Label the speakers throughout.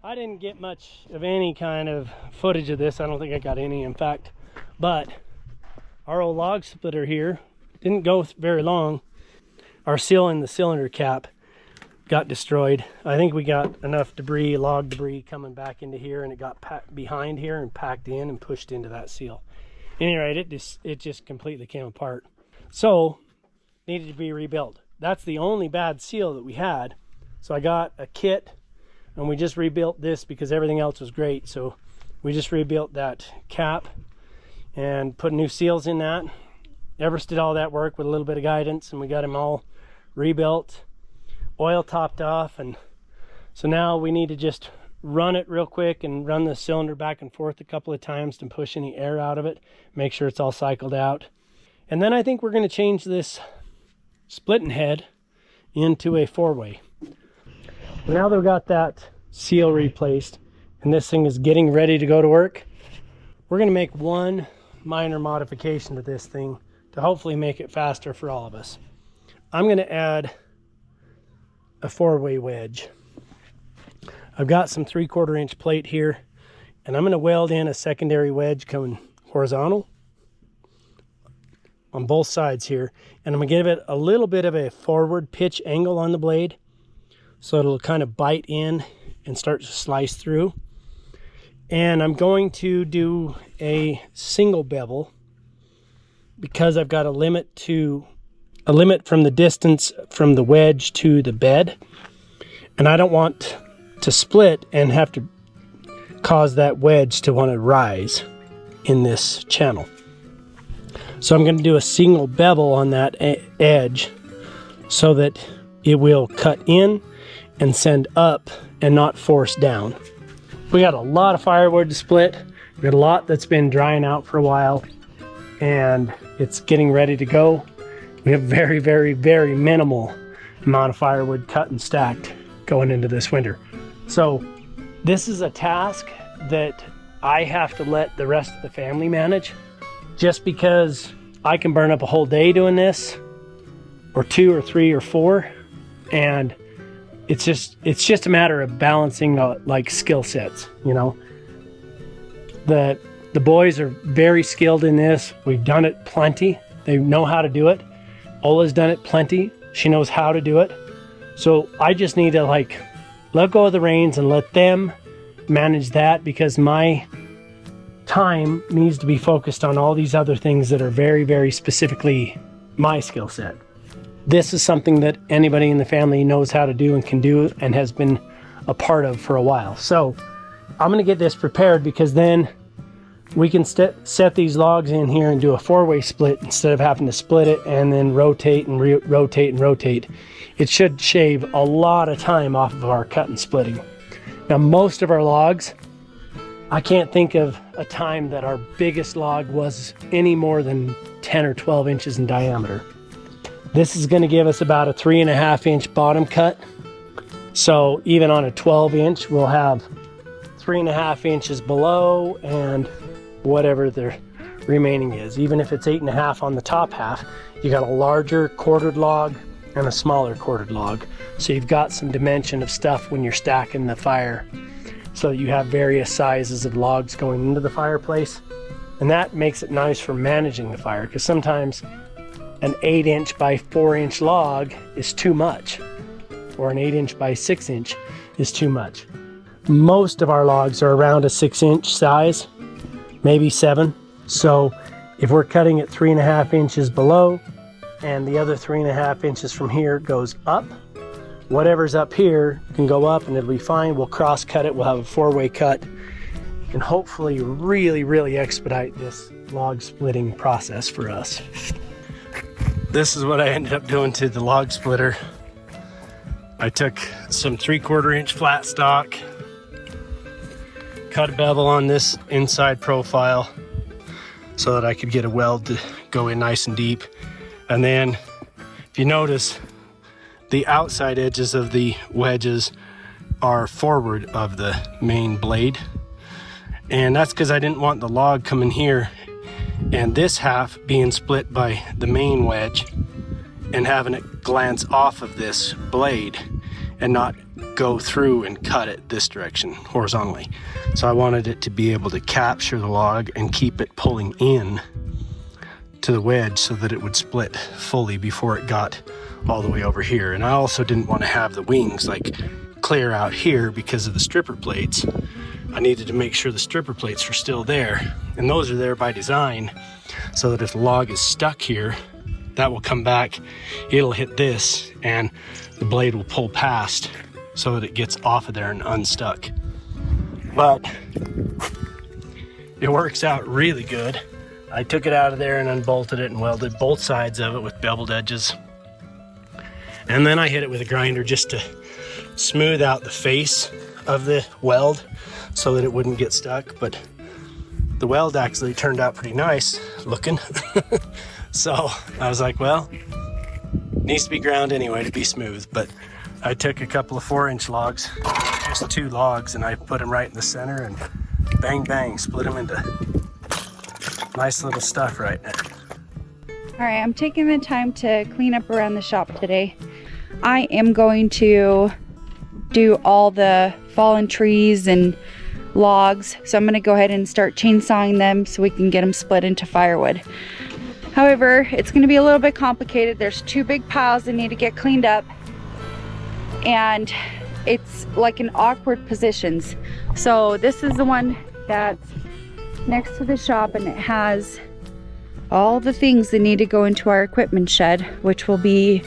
Speaker 1: I didn't get much of any kind of footage of this. I don't think I got any, in fact. But our old log splitter here didn't go very long. Our seal in the cylinder cap got destroyed. I think we got enough debris, log debris, coming back into here, and it got packed behind here and packed in and pushed into that seal. At any rate, it just completely came apart. So, needed to be rebuilt. That's the only bad seal that we had. So I got a kit, and we just rebuilt this because everything else was great. So we just rebuilt that cap and put new seals in that. Everest did all that work with a little bit of guidance, and we got them all rebuilt, oil topped off. And so now we need to just run it real quick and run the cylinder back and forth a couple of times to push any air out of it, make sure it's all cycled out. And then I think we're going to change this splitting head into a 4-way. Now that we've got that seal replaced and this thing is getting ready to go to work, we're going to make one minor modification to this thing to hopefully make it faster for all of us. I'm going to add a 4-way wedge. I've got some 3/4 inch plate here, and I'm going to weld in a secondary wedge coming horizontal on both sides here, and I'm going to give it a little bit of a forward pitch angle on the blade so it'll kind of bite in and start to slice through. And I'm going to do a single bevel because I've got a limit from the distance from the wedge to the bed, and I don't want to split and have to cause that wedge to want to rise in this channel. So I'm going to do a single bevel on that edge so that it will cut in and send up and not force down. We got a lot of firewood to split. We got a lot that's been drying out for a while, and it's getting ready to go. We have very, very, very minimal amount of firewood cut and stacked going into this winter. So this is a task that I have to let the rest of the family manage, just because I can burn up a whole day doing this, or 2 or 3 or 4, and it's just a matter of balancing like skill sets, you know. The boys are very skilled in this. We've done it plenty. They know how to do it. Ola's done it plenty. She knows how to do it. So I just need to like let go of the reins and let them manage that, because my time needs to be focused on all these other things that are very, very specifically my skill set. This is something that anybody in the family knows how to do and can do and has been a part of for a while. So I'm going to get this prepared, because then we can set these logs in here and do a 4-way split instead of having to split it and then rotate and rotate and rotate. It should shave a lot of time off of our cut and splitting. Now, most of our logs, I can't think of a time that our biggest log was any more than 10 or 12 inches in diameter. This is going to give us about a 3.5 inch bottom cut. So even on a 12 inch, we'll have 3.5 inches below and whatever the remaining is. Even if it's 8.5 on the top half, you got a larger quartered log and a smaller quartered log. So you've got some dimension of stuff when you're stacking the fire, so that you have various sizes of logs going into the fireplace. And that makes it nice for managing the fire, because sometimes an 8 inch by 4 inch log is too much, or an 8 inch by 6 inch is too much. Most of our logs are around a 6 inch size, maybe 7. So if we're cutting it 3.5 inches below, and the other 3.5 inches from here goes up, whatever's up here can go up and it'll be fine. We'll cross cut it, we'll have a 4-way cut, and hopefully really, really expedite this log splitting process for us. This is what I ended up doing to the log splitter. I took some 3/4 inch flat stock, cut a bevel on this inside profile so that I could get a weld to go in nice and deep. And then, if you notice, the outside edges of the wedges are forward of the main blade. And that's because I didn't want the log coming here and this half being split by the main wedge and having it glance off of this blade and not go through and cut it this direction horizontally. So I wanted it to be able to capture the log and keep it pulling in to the wedge so that it would split fully before it got all the way over here. And I also didn't want to have the wings like clear out here because of the stripper plates. I needed to make sure the stripper plates were still there, and those are there by design so that if the log is stuck here, that will come back, it'll hit this, and the blade will pull past so that it gets off of there and unstuck. But it works out really good. I took it out of there and unbolted it and welded both sides of it with beveled edges. And then I hit it with a grinder just to smooth out the face of the weld so that it wouldn't get stuck. But the weld actually turned out pretty nice looking. So I was like, well, needs to be ground anyway to be smooth. But I took a couple of 4-inch logs, just 2 logs, and I put them right in the center and bang, bang, split them into nice little stuff right now.
Speaker 2: All right, I'm taking the time to clean up around the shop today. I am going to do all the fallen trees and logs. So I'm gonna go ahead and start chainsawing them so we can get them split into firewood. However, it's gonna be a little bit complicated. There's 2 big piles that need to get cleaned up, and it's like in awkward positions. So this is the one that's next to the shop, and it has all the things that need to go into our equipment shed, which will be,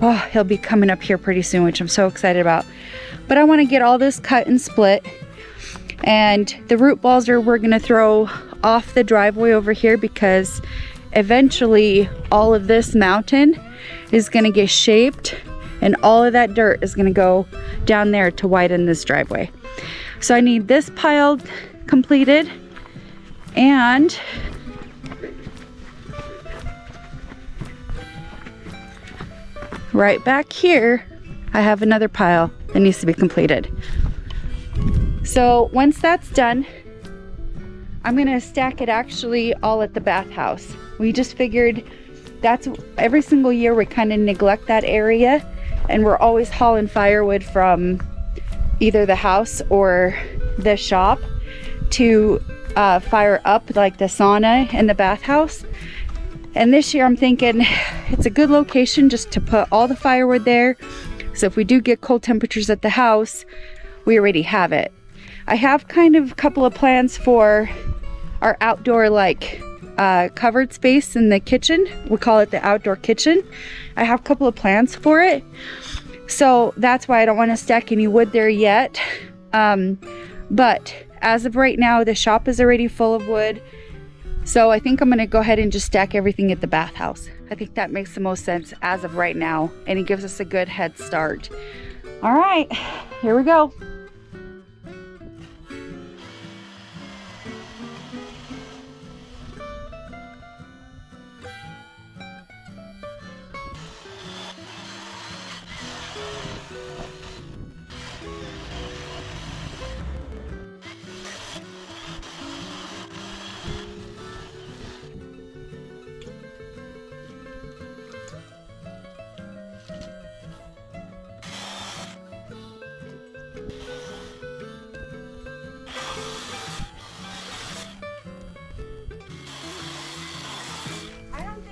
Speaker 2: oh, he'll be coming up here pretty soon, which I'm so excited about. But I want to get all this cut and split, and the root balls we're gonna throw off the driveway over here, because eventually all of this mountain is gonna get shaped and all of that dirt is gonna go down there to widen this driveway. So I need this pile completed, and right back here I have another pile that needs to be completed. So once that's done, I'm gonna stack it actually all at the bathhouse. We just figured that's every single year we kind of neglect that area, and we're always hauling firewood from either the house or the shop to fire up like the sauna and the bathhouse. And this year I'm thinking it's a good location just to put all the firewood there, so if we do get cold temperatures at the house, we already have it. I have kind of a couple of plans for our outdoor like covered space in the kitchen. We call it the outdoor kitchen. I have a couple of plans for it, so that's why I don't want to stack any wood there yet. But as of right now, the shop is already full of wood, so I think I'm gonna go ahead and just stack everything at the bathhouse. I think that makes the most sense as of right now, and it gives us a good head start. All right, here we go.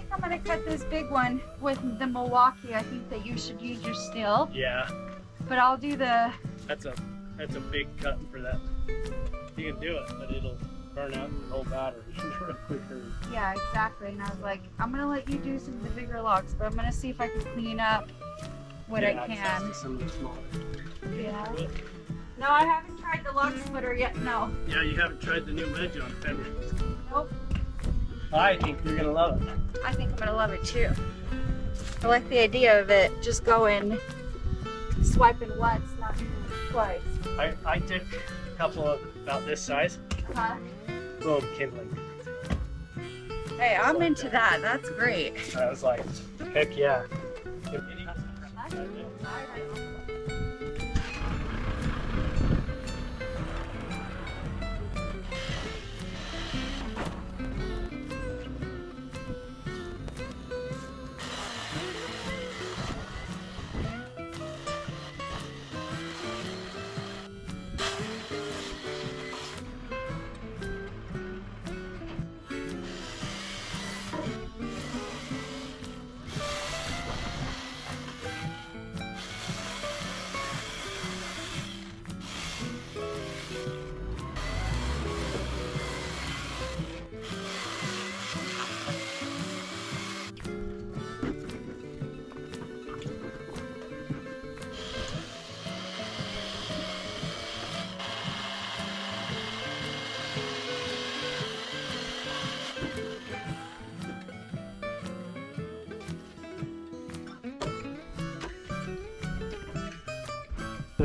Speaker 2: I'm gonna cut this big one with the Milwaukee. I think that you should use your steel.
Speaker 1: Yeah.
Speaker 2: But I'll do the...
Speaker 1: That's a big cut for that. You can do it, but it'll burn out your whole battery real quicker.
Speaker 2: Yeah, exactly. And I was like, I'm gonna let you do some of the bigger logs, but I'm gonna see if I can clean up what I can.
Speaker 1: Some of the smaller.
Speaker 2: Yeah. No, I haven't tried the log splitter yet, no.
Speaker 1: Yeah, you haven't tried the new wedge on Fender.
Speaker 2: Nope.
Speaker 1: I think you're gonna love it.
Speaker 2: I think I'm gonna love it too. I like the idea of it just going, swiping once, not twice.
Speaker 1: I took a couple of about this size. Boom, kindling.
Speaker 2: Hey, I'm into that. That's great.
Speaker 1: I was like, heck yeah.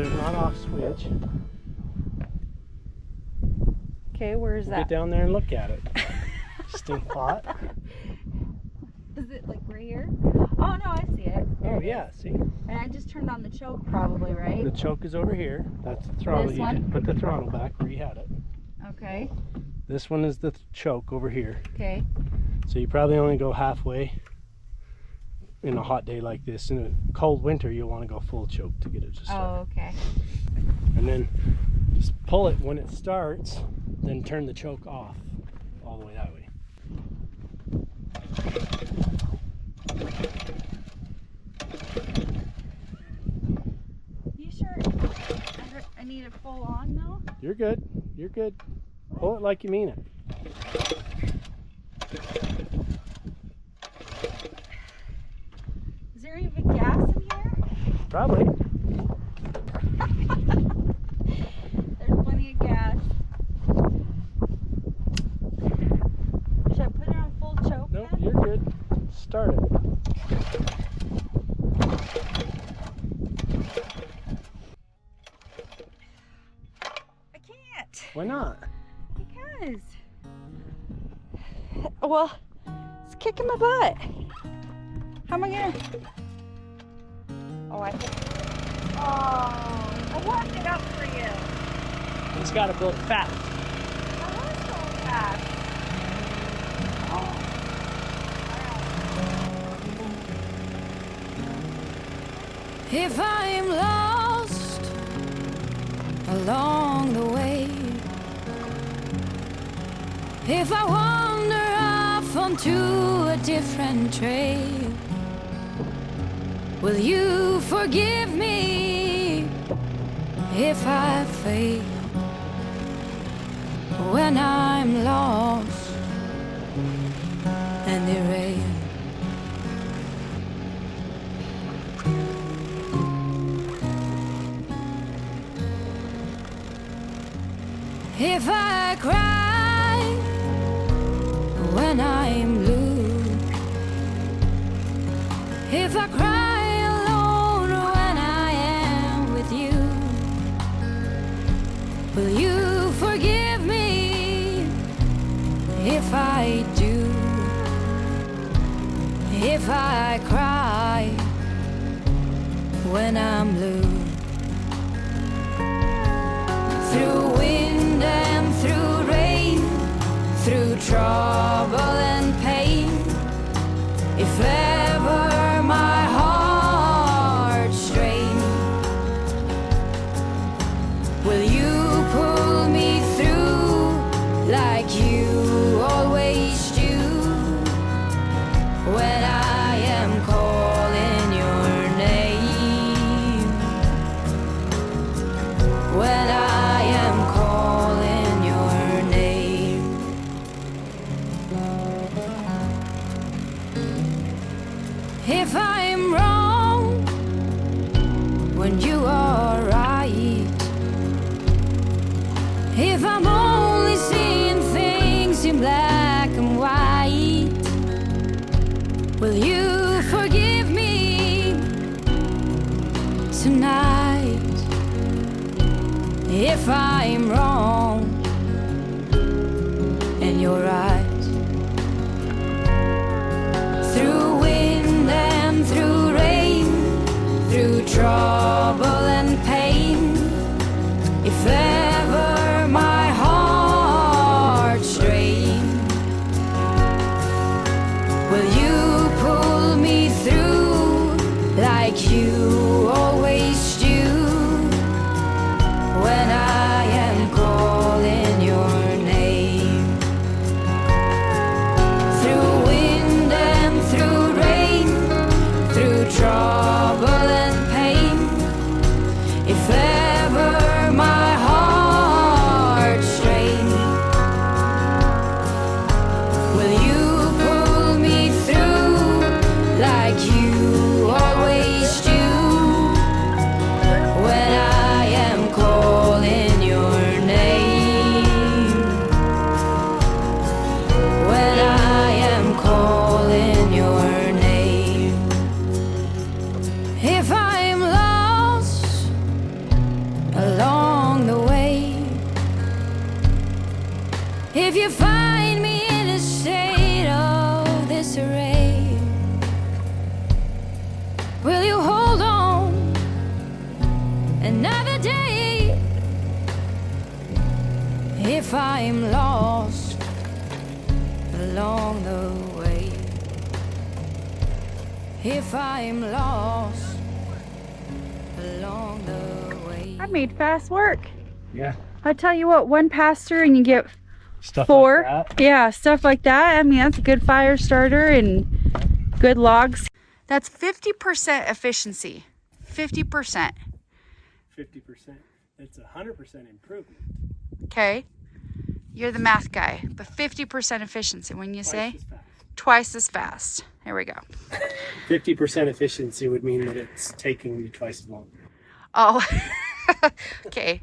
Speaker 1: there's not off switch.
Speaker 2: Okay, where is
Speaker 1: Get
Speaker 2: that?
Speaker 1: down there and look at it. Stink pot.
Speaker 2: Is it like right here? Oh no, I see it. There
Speaker 1: Oh
Speaker 2: it
Speaker 1: yeah,
Speaker 2: is.
Speaker 1: see?
Speaker 2: And I just turned on the choke probably, right?
Speaker 1: The choke is over here. That's the throttle.
Speaker 2: This
Speaker 1: You
Speaker 2: one?
Speaker 1: just put the throttle back where you had it.
Speaker 2: Okay.
Speaker 1: This one is the choke over here.
Speaker 2: Okay.
Speaker 1: So you probably only go halfway in a hot day like this. In a cold winter, you'll want to go full choke to get it to start.
Speaker 2: Oh, okay.
Speaker 1: And then just pull it when it starts, then turn the choke off all the way that way.
Speaker 2: You sure I need it full on though?
Speaker 1: You're good. You're good. Pull it like you mean it.
Speaker 2: Is there even gas in here?
Speaker 1: Probably.
Speaker 2: There's plenty of gas. Should I put it on full choke
Speaker 1: Nope,
Speaker 2: then?
Speaker 1: you're good. Start it.
Speaker 2: I can't.
Speaker 1: Why not?
Speaker 2: Because. Well, it's kicking my butt. How am I gonna? Oh, I think. Oh, I warmed it up for you.
Speaker 1: It's got to build fat.
Speaker 2: I was going fast. Oh.
Speaker 3: If I'm lost along the way, if I wander off onto a different trail, will you forgive me if I fail when I'm lost and derailed? If I cry when I'm blue, if I cry alone when I am with you, will you forgive me if I do? If I cry when I'm blue, through wind and through rain, through trouble and pain, if ever my heart strains, will you pull me through like you always do when I am calling your name, when I am calling your name? If I'm wrong when you are right, if I'm only seeing things in black and white, will you forgive me tonight? If I'm wrong and you're right, through wind and through rain, through trouble and pain, if ever my heart strains, will you pull me through like you always do when I am calling your name? If you find me in a state of disarray, will you hold on another day? If I'm lost along the way, if I'm lost along the way.
Speaker 2: I made fast work.
Speaker 1: Yeah.
Speaker 2: I tell you what, one pass through and you get
Speaker 1: Stuff
Speaker 2: 4.
Speaker 1: like that.
Speaker 2: Yeah, stuff like that. I mean, that's a good fire starter and good logs. That's 50% efficiency. 50%.
Speaker 1: 50%. It's 100% improvement.
Speaker 2: Okay. You're the math guy, but 50% efficiency when you say
Speaker 1: Twice as fast.
Speaker 2: twice as fast. There we go.
Speaker 1: 50% efficiency would mean that it's taking you twice as long.
Speaker 2: Oh, okay.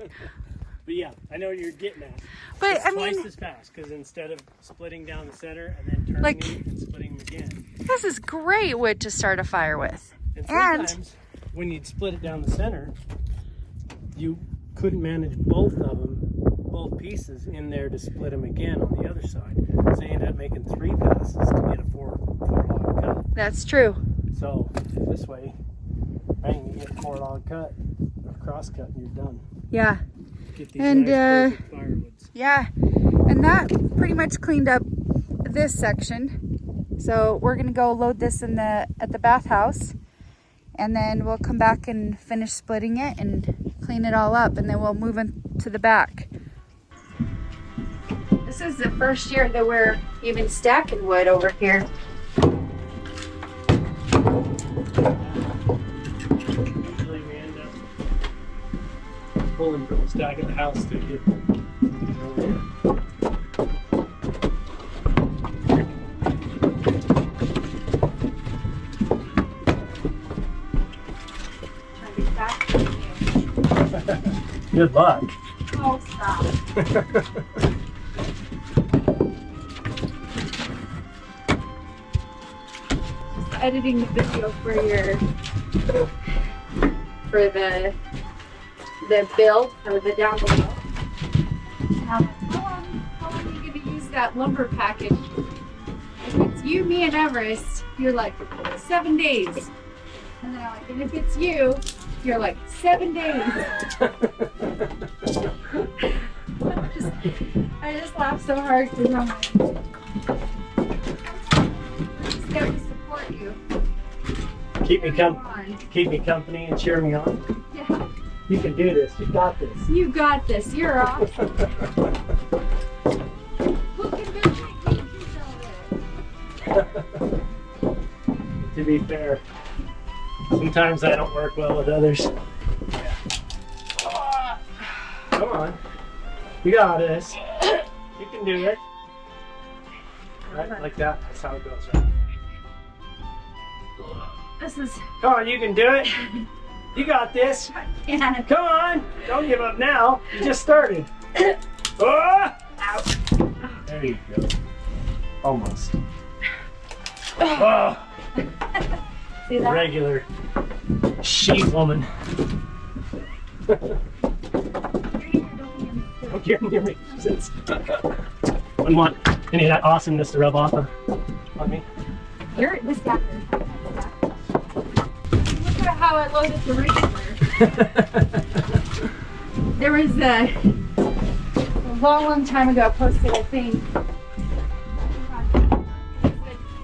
Speaker 1: But yeah, I know what you're getting at.
Speaker 2: But
Speaker 1: It's
Speaker 2: I
Speaker 1: twice
Speaker 2: mean,
Speaker 1: as fast because instead of splitting down the center and then turning
Speaker 2: Like-
Speaker 1: it and splitting them again.
Speaker 2: this is great wood to start a fire with.
Speaker 1: And
Speaker 2: And-
Speaker 1: sometimes when you'd split it down the center, you couldn't manage both of them, both pieces in there to split them again on the other side. So you end up making 3 passes to get a 4 log cut.
Speaker 2: That's true.
Speaker 1: So this way, bang, you get a 4 log cut or cross cut and you're done.
Speaker 2: Yeah.
Speaker 1: Get these
Speaker 2: And,
Speaker 1: nice perfect firewoods.
Speaker 2: Yeah. And that pretty much cleaned up this section. So we're gonna go load this in at the bathhouse, and then we'll come back and finish splitting it and clean it all up, and then we'll move into the back. This is the first year that we're even stacking wood over here.
Speaker 1: Usually we end up pulling from the stack at the house to get over here. Good luck.
Speaker 2: Oh, stop. Just editing the video for the build or the down below. How long are you gonna use that lumber package? If it's you, me, and Everest, you're like 7 days. And then I'm like, and if it's you, you're like 7 days. I just laugh so hard because I'm just there to support you.
Speaker 1: Keep me
Speaker 2: Come on.
Speaker 1: keep me company and cheer me on.
Speaker 2: Yeah.
Speaker 1: You can do this. You got this.
Speaker 2: You got this. You're awesome. Who can do it? You can do it.
Speaker 1: To be fair, sometimes I don't work well with others. Come on. You got this. You can do it. Right, like that. That's how it goes, right?
Speaker 2: This is.
Speaker 1: Come on, you can do it. You got this.
Speaker 2: Yeah.
Speaker 1: Come on. Don't give up now. You just started. Oh! There you go. Almost. Oh,
Speaker 2: See that?
Speaker 1: regular sheep woman. Don't give me your resistance. Wouldn't want any of that awesomeness to rub off on me.
Speaker 2: You're this guy. Look at how I loaded the regular. There was a long time ago I posted a thing.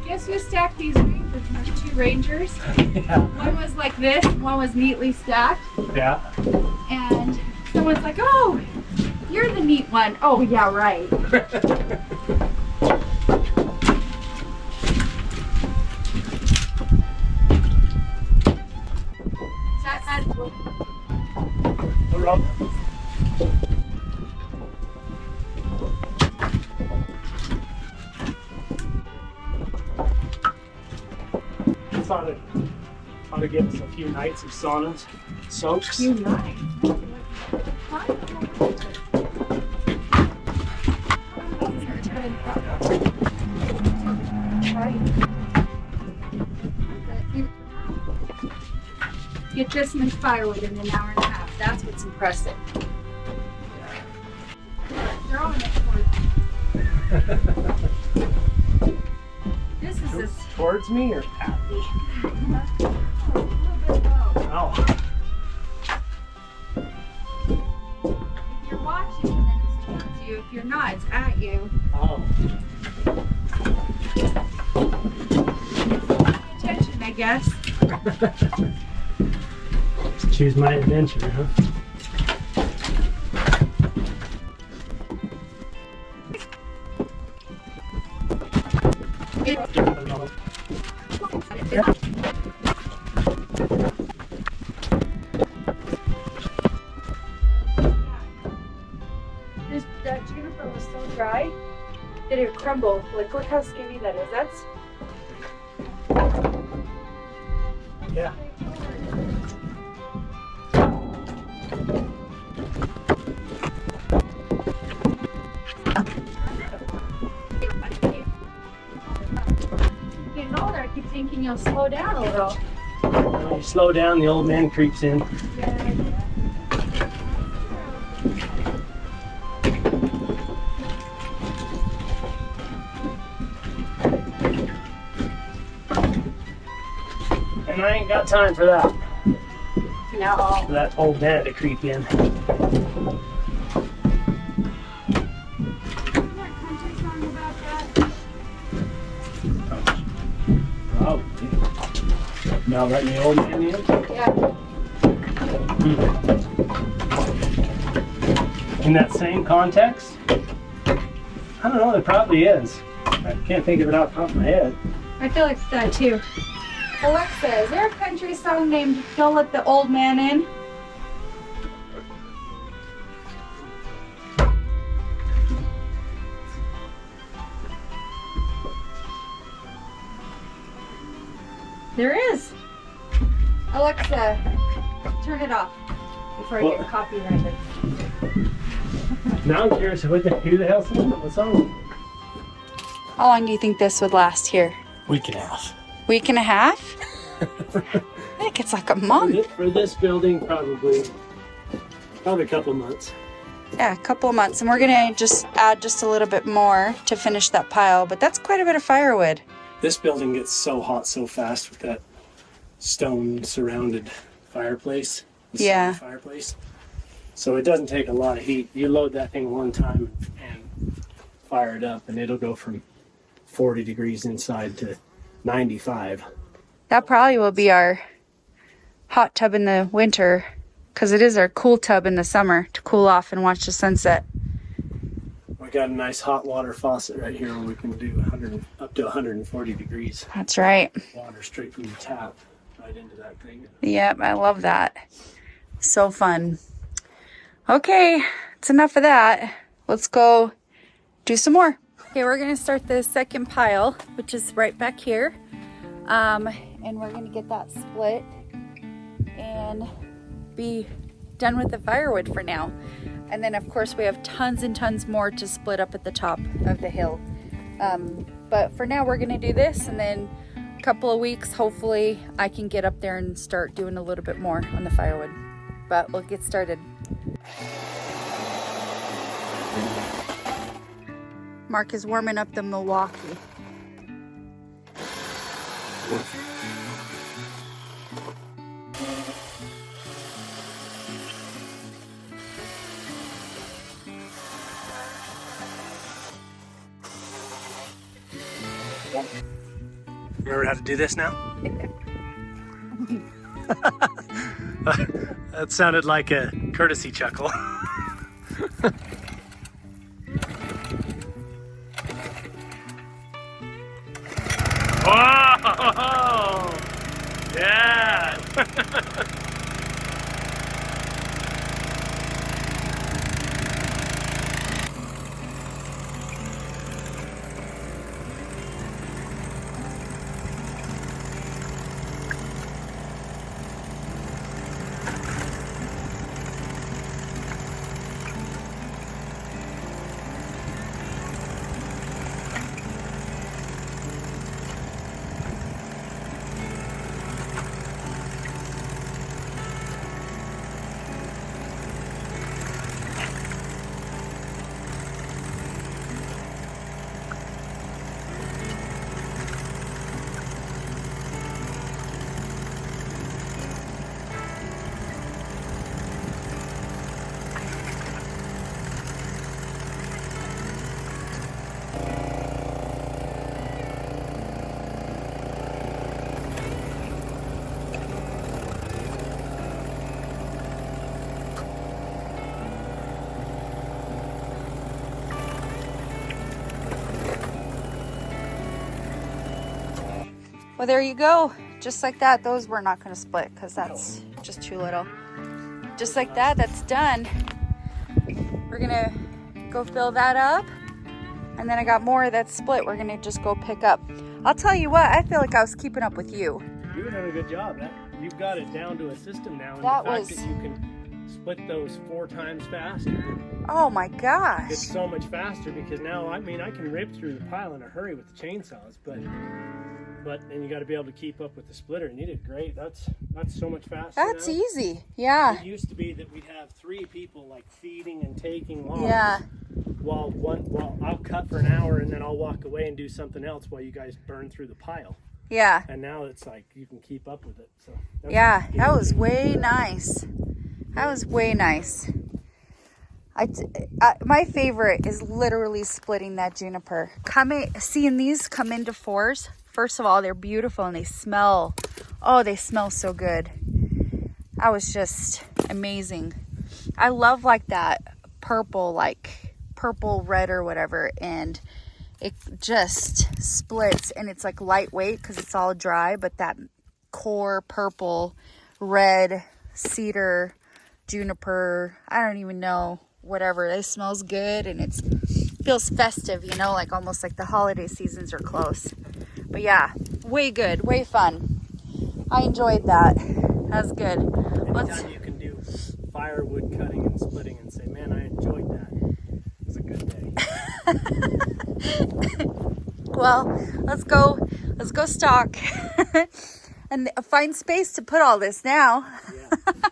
Speaker 2: Guess who stacked these rangers? There's 2 rangers.
Speaker 1: Yeah.
Speaker 2: One was like this, one was neatly stacked.
Speaker 1: Yeah.
Speaker 2: And someone's like, oh, you're the neat one. Oh, yeah, right.
Speaker 1: We're up. It's ought to give us a few nights of saunas, soaks.
Speaker 2: You nice. Get this much firewood in an hour and a half. That's what's impressive. They're all in it for This is this.
Speaker 1: Towards me or at me? Oh.
Speaker 2: If you're watching, then it's towards you. If you're not, it's at you.
Speaker 1: Oh.
Speaker 2: Pay attention, I guess.
Speaker 1: Choose my adventure, huh?
Speaker 2: That juniper was so dry that it crumbled. Like, look how skinny that is. That's
Speaker 1: Yeah.
Speaker 2: getting older. I keep thinking you'll slow down a little.
Speaker 1: When you slow down, the old man creeps in. And I ain't got time for that.
Speaker 2: No.
Speaker 1: For that old man to creep in. Probably. Now letting the old man in?
Speaker 2: Yeah.
Speaker 1: In that same context? I don't know, there probably is. I can't think of it off the top of my head.
Speaker 2: I feel like that too. Alexa, is there a country song named Don't Let the Old Man In? There is. Alexa, turn it off before I
Speaker 1: Well-
Speaker 2: get copyrighted.
Speaker 1: Now I'm curious who the hell's singing it? What song?
Speaker 2: How long do you think this would last here?
Speaker 1: Week and a half.
Speaker 2: Week and a half? I think it's like a month.
Speaker 1: For this building, probably a couple months.
Speaker 2: Yeah, a couple of months. And we're gonna just add just a little bit more to finish that pile, but that's quite a bit of firewood.
Speaker 1: This building gets so hot so fast with that stone surrounded fireplace. the
Speaker 2: Yeah.
Speaker 1: Fireplace. So it doesn't take a lot of heat. You load that thing one time and fire it up, and it'll go from 40 degrees inside to 95.
Speaker 2: That probably will be our hot tub in the winter, because it is our cool tub in the summer to cool off and watch the sunset.
Speaker 1: We got a nice hot water faucet right here where we can do up to 140 degrees
Speaker 2: That's right.
Speaker 1: water straight from the tap right into that thing.
Speaker 2: Yep, I love that. So fun. Okay, it's enough of that. Let's go do some more. Okay, we're gonna start the second pile, which is right back here. And we're gonna get that split and be done with the firewood for now. And then of course we have tons and tons more to split up at the top of the hill. But for now we're gonna do this, and then a couple of weeks, hopefully I can get up there and start doing a little bit more on the firewood. But we'll get started. Mark is warming up the Milwaukee.
Speaker 1: Remember how to do this now? That sounded like a courtesy chuckle. Whoa! Yeah!
Speaker 2: Well, there you go. Just like that. Those we're not going to split because that's just too little. Just like that, that's done. We're going to go fill that up. And then I got more that's split we're going to just go pick up. I'll tell you what, I feel like I was keeping up with you.
Speaker 1: You were doing a good job. You've got it down to a system now. And the fact that you can split those 4 times faster.
Speaker 2: Oh my gosh.
Speaker 1: It's so much faster because now, I mean, I can rip through the pile in a hurry with the chainsaws, but then you got to be able to keep up with the splitter, and you did great. That's so much faster.
Speaker 2: That's
Speaker 1: now.
Speaker 2: Easy. Yeah.
Speaker 1: It used to be that we'd have 3 people like feeding and taking logs.
Speaker 2: Yeah.
Speaker 1: While I'll cut for an hour and then I'll walk away and do something else while you guys burn through the pile.
Speaker 2: Yeah.
Speaker 1: And now it's like you can keep up with it. So
Speaker 2: yeah, that was way nice. That was way nice. My favorite is literally splitting that juniper. Seeing these come into 4s. First of all, they're beautiful and they smell. Oh, they smell so good. That was just amazing. I love like that purple, red or whatever, and it just splits and it's like lightweight because it's all dry, but that core purple, red, cedar, juniper, I don't even know, whatever, it smells good and it feels festive, you know, like almost like the holiday seasons are close. But yeah, way good, way fun. I enjoyed that. That was good.
Speaker 1: Anytime you can do firewood cutting and splitting and say, man, I enjoyed that. It was a good day.
Speaker 2: Well, let's go stock and find space to put all this now.
Speaker 1: Yeah.